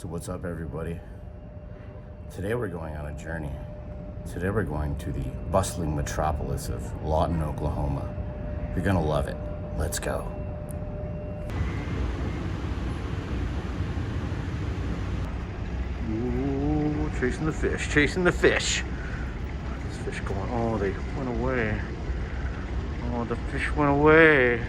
So what's up, everybody? Today we're going on a journey. Today we're going to the bustling metropolis of Lawton, Oklahoma. You're gonna love it. Let's go. Ooh, chasing the fish, chasing the fish. This fish going, oh, they went away. Oh, the fish went away.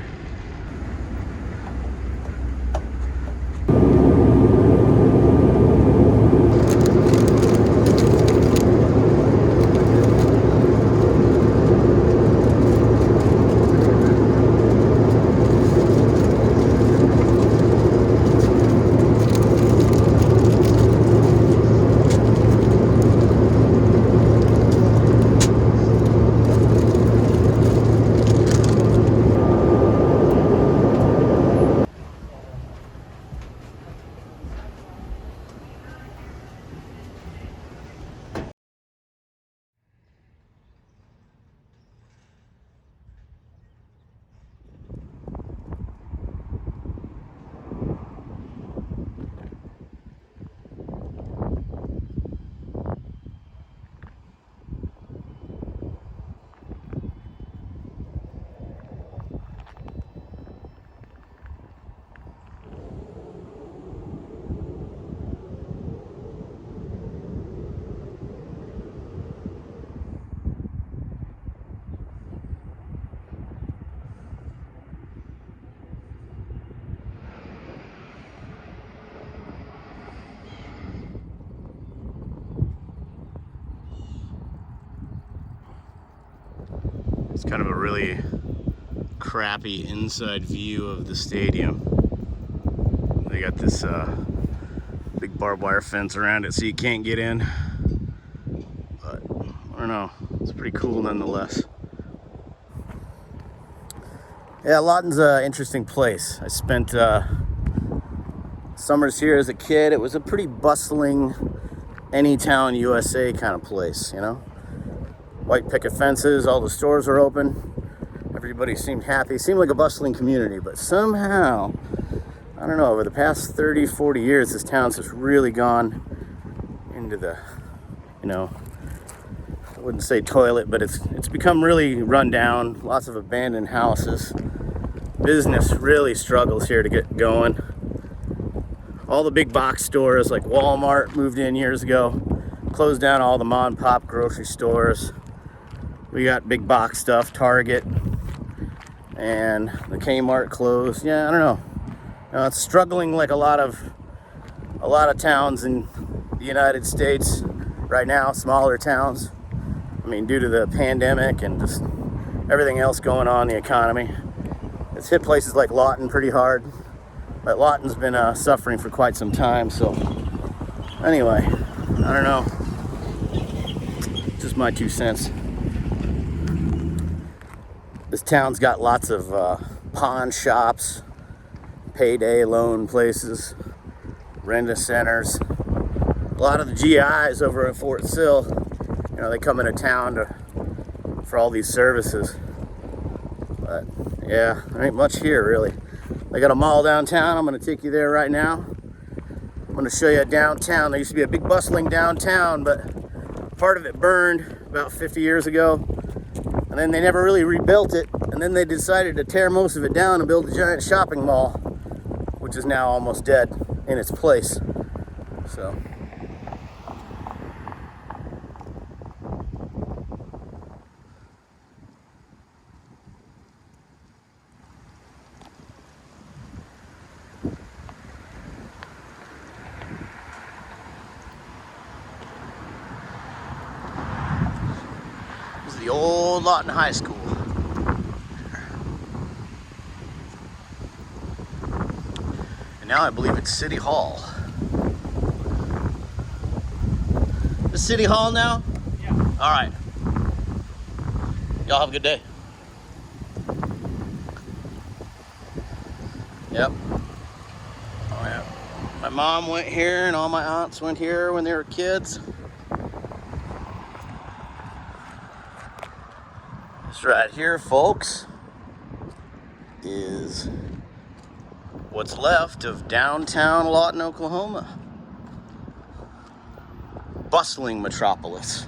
It's kind of a really crappy inside view of the stadium. They got this big barbed wire fence around it so you can't get in. But I don't know, it's pretty cool nonetheless. Yeah, Lawton's an interesting place. I spent summers here as a kid. It was a pretty bustling, any town USA kind of place, you know? White picket fences, all the stores were open. Everybody seemed happy. It seemed like a bustling community, but somehow, I don't know, over the past 30, 40 years, this town's just really gone into the, you know, I wouldn't say toilet, but it's become really run down. Lots of abandoned houses. Business really struggles here to get going. All the big box stores like Walmart moved in years ago, closed down all the mom and pop grocery stores. We got big box stuff, Target, and the Kmart closed. Yeah, I don't know. It's struggling like a lot of towns in the United States right now, smaller towns. I mean, due to the pandemic and just everything else going on in the economy. It's hit places like Lawton pretty hard. But Lawton's been suffering for quite some time, so anyway, I don't know. Just my 2 cents. This town's got lots of pawn shops, payday loan places, rent-a centers. A lot of the GIs over at Fort Sill, you know, they come into town for all these services. But yeah, there ain't much here really. They got a mall downtown. I'm gonna take you there right now. I'm gonna show you downtown. There used to be a big bustling downtown, but part of it burned about 50 years ago. And then they never really rebuilt it. And then they decided to tear most of it down and build a giant shopping mall, which is now almost dead in its place. So. This is the old Lawton High School. And now I believe it's City Hall. The City Hall now? Yeah. All right. Y'all have a good day. Yep. Oh yeah. My mom went here and all my aunts went here when they were kids. This right here, folks, is what's left of downtown Lawton, Oklahoma. bustling metropolis.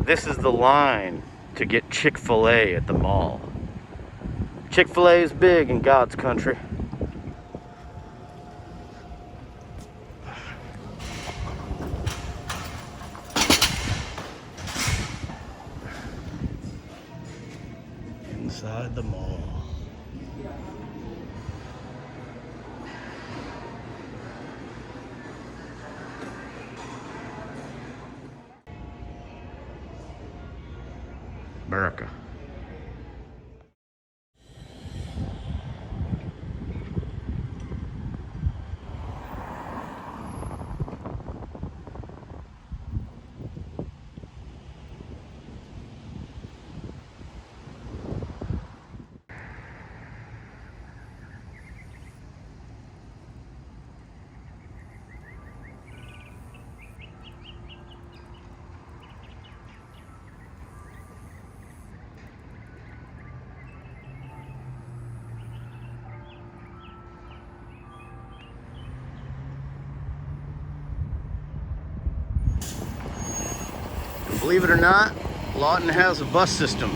This is the line to get Chick-fil-A at the mall. Chick-fil-A is big in God's country. Inside the mall. America. Believe it or not, Lawton has a bus system.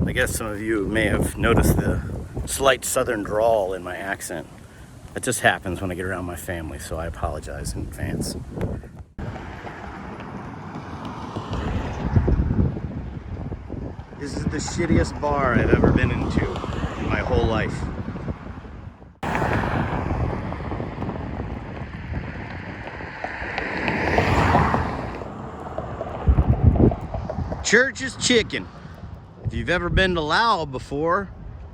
I guess some of you may have noticed the slight southern drawl in my accent. That just happens when I get around my family, so I apologize in advance. This is the shittiest bar I've ever been into in my whole life. Church's Chicken. If you've ever been to Laos before,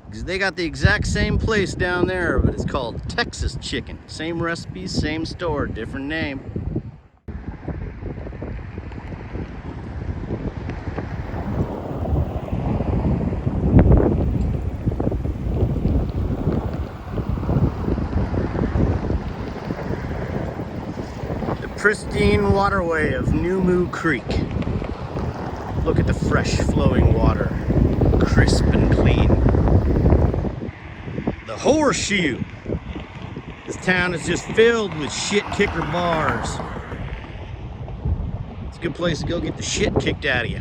because they got the exact same place down there, but it's called Texas Chicken. Same recipe, same store, different name. The pristine waterway of New Moo Creek. Look at the fresh flowing water, crisp and clean. The Horseshoe. This town is just filled with shit kicker bars. It's a good place to go get the shit kicked out of you.